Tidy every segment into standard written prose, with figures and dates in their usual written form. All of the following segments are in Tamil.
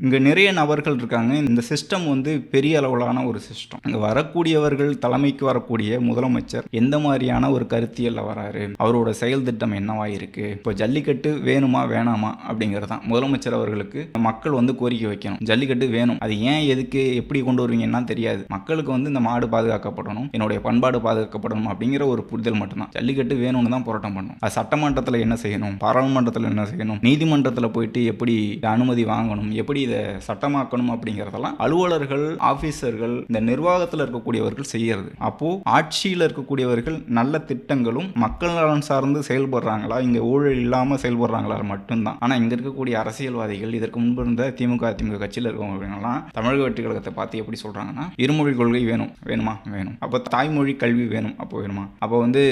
இங்க நிறைய நபர்கள் இருக்காங்க. இந்த சிஸ்டம் வந்து பெரிய அளவிலான ஒரு சிஸ்டம். இங்க வரக்கூடியவர்கள் தலைமைக்கு வரக்கூடிய முதலமைச்சர் எந்த மாரியான ஒரு கருத்தியல்ல வராரு? அவரோட செயல் திட்டம் என்னவா இருக்கு? இப்போ ஜல்லிக்கட்டு வேணுமா? வேணாமா? அப்படிங்கிறது தான். முதலமைச்சர் அவர்களுக்கு மக்கள் வந்து கோரிக்கை வைக்கணும். ஜல்லிக்கட்டு வேணும். அது ஏன், எதுக்கு, எப்படி கொண்டு வருவீங்கன்னா தெரியாது. மக்களுக்கு வந்து இந்த மாடு பாதுகாக்கப்படணும், என்னுடைய பண்பாடு பாதுகாக்கப்படணும் அப்படிங்கிற ஒரு புரிதல் மட்டும்தான். ஜல்லிக்கட்டு வேணும்னு தான் போராட்டம் பண்ணணும். அது சட்டமன்றத்தில் என்ன செய்யணும்? பாராளுமன்றத்தில் என்ன செய்யணும்? நீதிமன்றத்தில் போயிட்டு எப்படி அனுமதி வாங்கணும்? எப்படி இதை சட்டமாக்கணும் அப்படிங்கிறதெல்லாம் அலுவலர்கள், ஆபீசர்கள், இந்த நிர்வாகத்தில் இருக்கக்கூடியவர்கள் செய்யறது. அப்போ ஆட்சியில் இருக்கக்கூடியவர்கள் நல்ல திட்டங்களும் மக்கள் நலன் சார்ந்து செயல்படுறாங்களா, இங்க ஊழல் இல்லாம செயல்படுறாங்களா மட்டும்தான். ஆனா இங்க இருக்கக்கூடிய அரசியல்வாதிகள், இதற்கு முன்பு இருந்த திமுக அதிமுக கட்சியில் இருக்கவங்கலாம் தமிழக வெற்றி கழகத்தை பார்த்து எப்படி சொல்றாங்கன்னா, இருமொழி கொள்கை வேணும். வேணுமா? வேணும். அப்போ தாய்மொழி கல்வி வேணும். அப்போ வேணுமா? அப்போ வந்து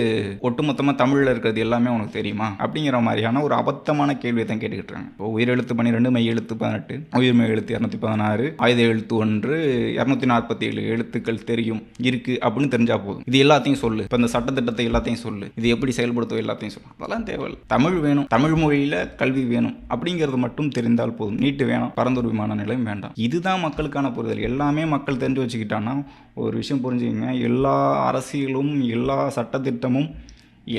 ஒட்டுமொத்தமா தமிழ்ல இருக்கிறது எல்லாமே உனக்கு தெரியுமா அப்படிங்கிற மாதிரியான ஒரு அபத்தமான கேள்வியை தான் கேட்டுக்கிட்டு இருக்காங்க. இப்போ உயிரெழுத்து 12, மெய் எழுத்து 18, உயிர்மெய் எழுத்து 216, ஆயுத எழுத்து 1, 247 எழுத்துக்கள் தெரியும் இருக்கு அப்படின்னு தெரிஞ்சா போதும். இது எல்லாத்தையும் சொல்லு. இப்போ இந்த சட்டத்திட்டத்தை எல்லாத்தையும் சொல்லு. இது எப்படி செயல்படுத்தும் எல்லாத்தையும் சொல்லு. அதெல்லாம் தேவையில்லை. தமிழ் வேணும், தமிழ் மொழியில கல்வி வேணும் அப்படிங்கிறது மட்டும் தெரிந்தால் போதும். நீட்டு வேணும், பரந்தூர் விமான நிலையம் வேண்டாம். இதுதான் மக்களுக்கான புரிதல். எல்லாமே மக்கள் தெரிஞ்சு வச்சுக்கிட்டான்னா ஒரு விஷயம் புரிஞ்சுக்கங்க, எல்லா அரசியலும் எல்லா சட்டத்திட்டமும்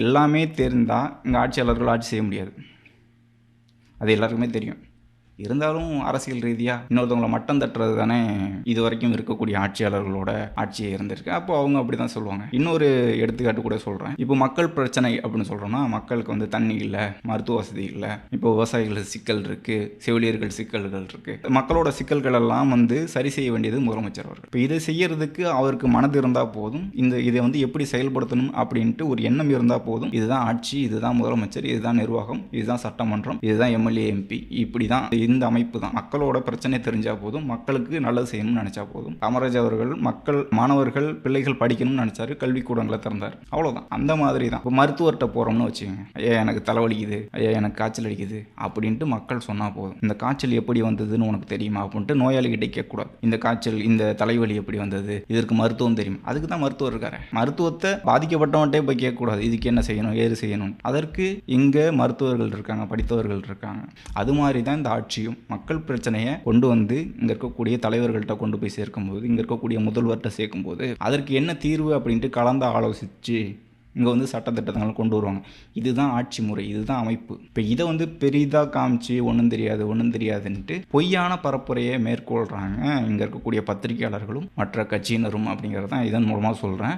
எல்லாமே தெரிந்தால் இங்கே ஆட்சியாளர்கள் ஆட்சி செய்ய முடியாது. அது எல்லாருக்குமே தெரியும். இருந்தாலும் அரசியல் ரீதியாக இன்னொருத்தவங்களை மட்டம் தட்டுறது தானே இது வரைக்கும் இருக்கக்கூடிய ஆட்சியாளர்களோட ஆட்சியே இருந்திருக்கு. அப்போ அவங்க அப்படி தான் சொல்லுவாங்க. இன்னொரு எடுத்துக்காட்டு கூட சொல்கிறேன். இப்போ மக்கள் பிரச்சனை அப்படின்னு சொல்கிறோம்னா, மக்களுக்கு வந்து தண்ணி இல்லை, மருத்துவ வசதி இல்லை, இப்போ விவசாயிகள் சிக்கல் இருக்குது, செவிலியர்கள் சிக்கல்கள் இருக்குது. மக்களோட சிக்கல்கள் எல்லாம் வந்து சரி செய்ய வேண்டியது முதலமைச்சர் அவர்கள். இப்போ இதை செய்யறதுக்கு அவருக்கு மனது இருந்தால் போதும். இதை வந்து எப்படி செயல்படுத்தணும் அப்படின்ட்டு ஒரு எண்ணம் இருந்தால் போதும். இதுதான் ஆட்சி, இதுதான் முதலமைச்சர், இதுதான் நிர்வாகம், இதுதான் சட்டமன்றம், இதுதான் எம்எல்ஏ எம்பி, இப்படி தான் இந்த அமைப்பு தான். மக்களோட பிரச்சனை தெரிஞ்சா போதும், மக்களுக்கு நல்லது செய்யணும்னு நினைச்சா போதும். காமராஜ் அவர்கள் மக்கள், மாணவர்கள், பிள்ளைகள் படிக்கணும்னு நினைச்சாரு, கல்விக்கூடங்களை திறந்தார். அவ்வளவுதான். அந்த மாதிரி தான். இப்போ மருத்துவர்கிட்ட போறோம்னு வச்சுக்கோங்க, ஐயா எனக்கு தலைவலிக்குது, ஐயா எனக்கு காய்ச்சல் அடிக்குது அப்படின்ட்டு மக்கள் சொன்னா போதும். இந்த காய்ச்சல் எப்படி வந்ததுன்னு உனக்கு தெரியுமா அப்படின்ட்டு நோயாளிகிட்டே கேட்கக்கூடாது. இந்த காய்ச்சல், இந்த தலைவலி எப்படி வந்தது, இதற்கு மருத்துவம் தெரியும். அதுக்கு தான் மருத்துவர் இருக்காரு. மருத்துவத்தை பாதிக்கப்பட்டவன்ட்டே போய் கேட்கக்கூடாது, இதுக்கு என்ன செய்யணும், ஏது செய்யணும். அதற்கு இங்க மருத்துவர்கள் இருக்காங்க, படித்தவர்கள் இருக்காங்க. அது மாதிரி தான் இந்த ஆட்சியும். மக்கள் பிரச்சனையை கொண்டு வந்து இங்க இருக்கக்கூடிய தலைவர்கள்ட்ட கொண்டு போய் சேர்க்கும்போது, இங்க இருக்கக்கூடிய முதல்வர்கிட்ட சேர்க்கும்போது அதற்கு என்ன தீர்வு அப்படின்ட்டு கலந்து ஆலோசிச்சு இங்கே வந்து சட்டத்திட்டங்கள் கொண்டு வருவாங்க. இதுதான் ஆட்சி முறை, இதுதான் அமைப்பு. இப்போ இதை வந்து பெரிதாக காமிச்சு ஒன்றும் தெரியாது ஒன்றும் தெரியாதுன்ட்டு பொய்யான பரப்புரையை மேற்கொள்கிறாங்க இங்கே இருக்கக்கூடிய பத்திரிகையாளர்களும் மற்ற கட்சியினரும் அப்படிங்கிறது தான் இதன் மூலமாக சொல்கிறேன்.